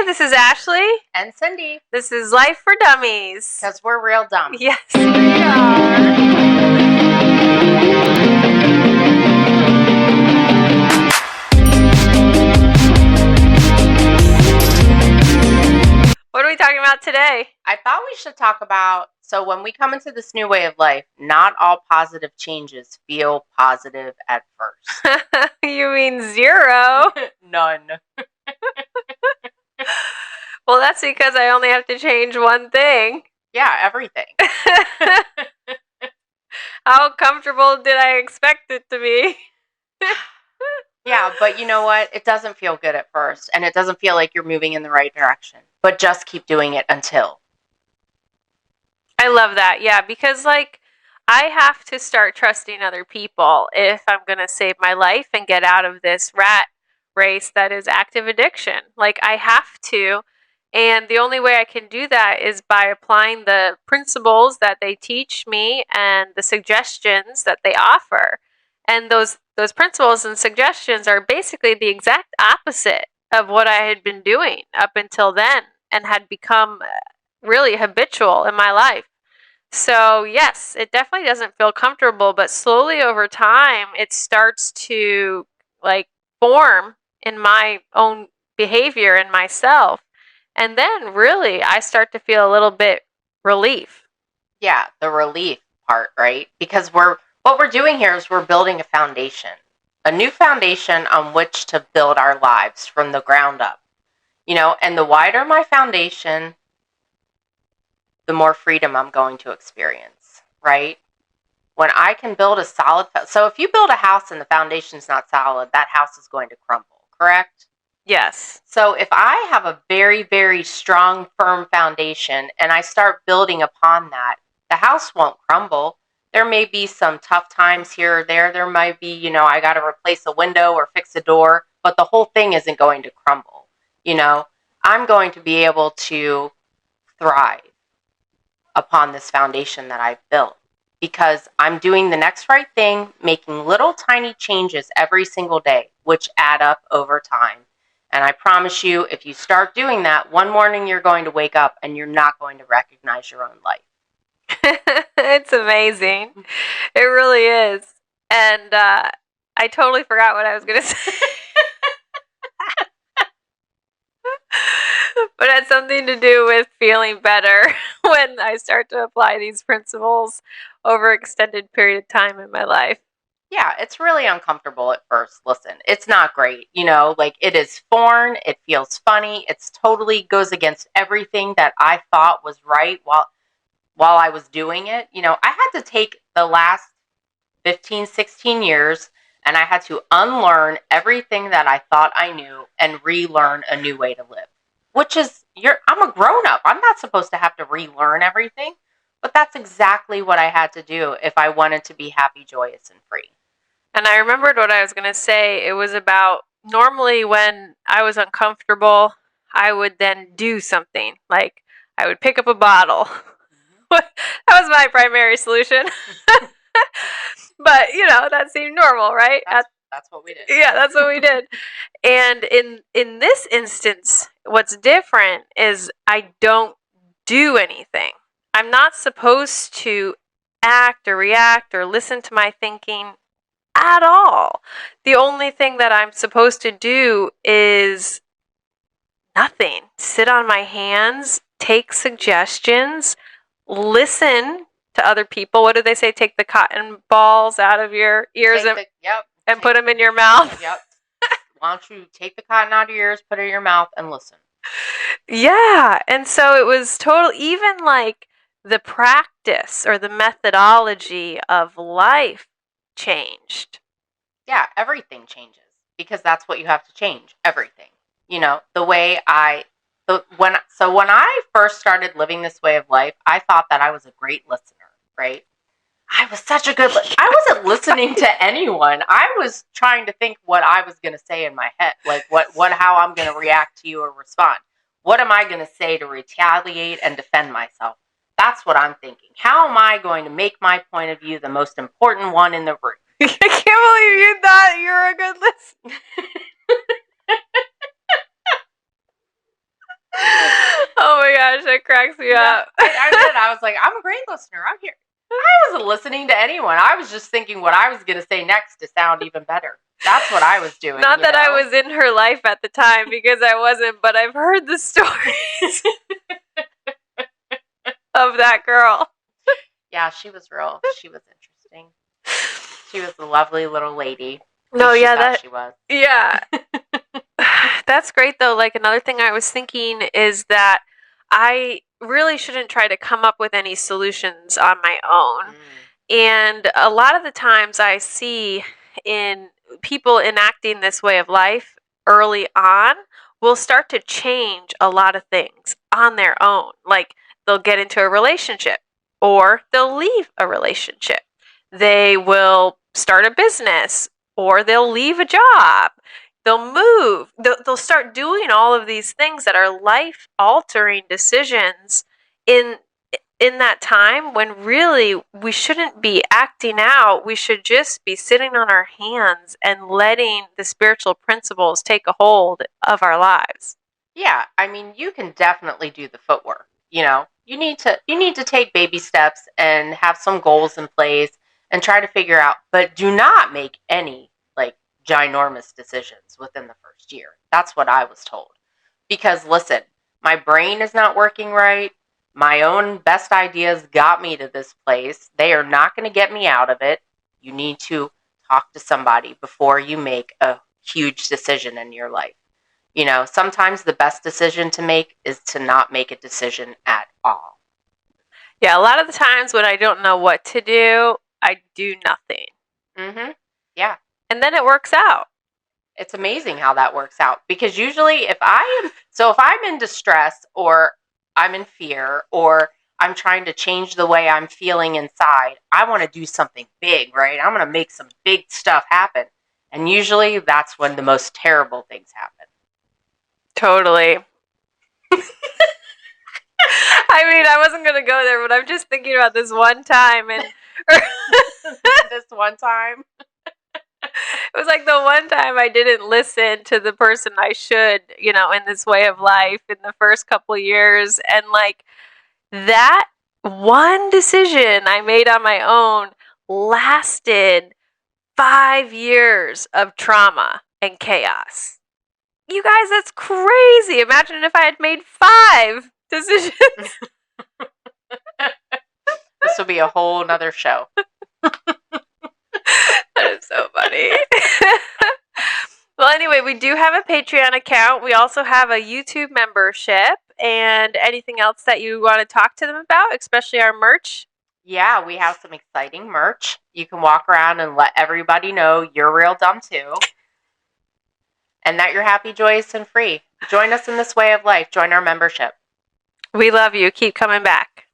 Hey, this is Ashley. And Cindy. This is Life for Dummies. Because we're real dumb. Yes, we are. What are we talking about today? I thought we should talk about, so when we come into this new way of life, not all positive changes feel positive at first. You mean zero? None. Well, that's because I only have to change one thing. Yeah, everything. How comfortable did I expect it to be? Yeah, but you know what? It doesn't feel good at first, and it doesn't feel like you're moving in the right direction. But just keep doing it until. I love that. Yeah, because I have to start trusting other people if I'm going to save my life and get out of this rat race that is active addiction. I have to. And the only way I can do that is by applying the principles that they teach me and the suggestions that they offer. And those principles and suggestions are basically the exact opposite of what I had been doing up until then and had become really habitual in my life. So yes, it definitely doesn't feel comfortable, but slowly over time, it starts to form in my own behavior and myself. And then really, I start to feel a little bit relief. Yeah, the relief part, right? Because what we're doing here is we're building a foundation, a new foundation on which to build our lives from the ground up. And the wider my foundation, the more freedom I'm going to experience, right? When I can build a solid, so if you build a house and the foundation's not solid, that house is going to crumble, correct? Yes. So if I have a very, very strong, firm foundation and I start building upon that, the house won't crumble. There may be some tough times here or there. There might be, I got to replace a window or fix a door, but the whole thing isn't going to crumble. I'm going to be able to thrive upon this foundation that I've built because I'm doing the next right thing, making little tiny changes every single day, which add up over time. And I promise you, if you start doing that, one morning you're going to wake up and you're not going to recognize your own life. It's amazing. It really is. And I totally forgot what I was going to say. But it had something to do with feeling better when I start to apply these principles over an extended period of time in my life. Yeah, it's really uncomfortable at first. Listen, it's not great. It is foreign. It feels funny. It's totally goes against everything that I thought was right while I was doing it. I had to take the last 15, 16 years and I had to unlearn everything that I thought I knew and relearn a new way to live. Which is, I'm a grown up. I'm not supposed to have to relearn everything. But that's exactly what I had to do if I wanted to be happy, joyous, and free. And I remembered what I was going to say. It was about normally when I was uncomfortable, I would then do something. I would pick up a bottle. That was my primary solution. But, that seemed normal, right? That's what we did. Yeah, that's what we did. And in this instance, what's different is I don't do anything. I'm not supposed to act or react or listen to my thinking at all. The only thing that I'm supposed to do is nothing. Sit on my hands, take suggestions, listen to other people. What do they say? Take the cotton balls out of your ears and put them in your mouth. Yep. Why don't you take the cotton out of your ears, put it in your mouth, and listen. Yeah. And so it was total, even the practice or the methodology of life changed. Yeah, everything changes because that's what you have to change. Everything. The way when I first started living this way of life, I thought that I was a great listener, right? I was such a good I wasn't listening to anyone. I was trying to think what I was going to say in my head, how I'm going to react to you or respond. What am I going to say to retaliate and defend myself? That's what I'm thinking. How am I going to make my point of view the most important one in the room? I can't believe you thought you were a good listener. That cracks me Yeah, up. I did. I was like, I'm a great listener. I'm here. I wasn't listening to anyone. I was just thinking what I was going to say next to sound even better. That's what I was doing. Not that know? I was in her life at the time, because I wasn't, but I've heard the stories of that girl. Yeah, she was real. She was interesting. She was a lovely little lady. No, she yeah, thought she was. Yeah. That's great, though. Like, another thing I was thinking is that I really shouldn't try to come up with any solutions on my own. And a lot of the times I see in people enacting this way of life early on will start to change a lot of things on their own. Like, they'll get into a relationship or they'll leave a relationship. They will start a business or they'll leave a job. They'll move. They'll start doing all of these things that are life-altering decisions in that time, when really we shouldn't be acting out. We should just be sitting on our hands and letting the spiritual principles take a hold of our lives. Yeah, I mean, you can definitely do the footwork. You need to take baby steps and have some goals in place and try to figure out, but do not make any like ginormous decisions within the first year. That's what I was told. Because listen, my brain is not working right. My own best ideas got me to this place. They are not going to get me out of it. You need to talk to somebody before you make a huge decision in your life. Sometimes the best decision to make is to not make a decision at all. Yeah, a lot of the times when I don't know what to do, I do nothing. Mm-hmm. Yeah. And then it works out. It's amazing how that works out, because usually if I'm in distress or I'm in fear or I'm trying to change the way I'm feeling inside, I want to do something big, right? I'm going to make some big stuff happen. And usually that's when the most terrible things happen. Totally. I mean, I wasn't going to go there, but I'm just thinking about this one time. And this one time? It was like the one time I didn't listen to the person I should, in this way of life in the first couple of years. And like that one decision I made on my own lasted 5 years of trauma and chaos. You guys, that's crazy. Imagine if I had made 5 decisions. This will be a whole nother show. That is so funny. Well, anyway, we do have a Patreon account. We also have a YouTube membership. And anything else that you want to talk to them about, especially our merch? Yeah, we have some exciting merch. You can walk around and let everybody know you're real dumb too. And that you're happy, joyous, and free. Join us in this way of life. Join our membership. We love you. Keep coming back.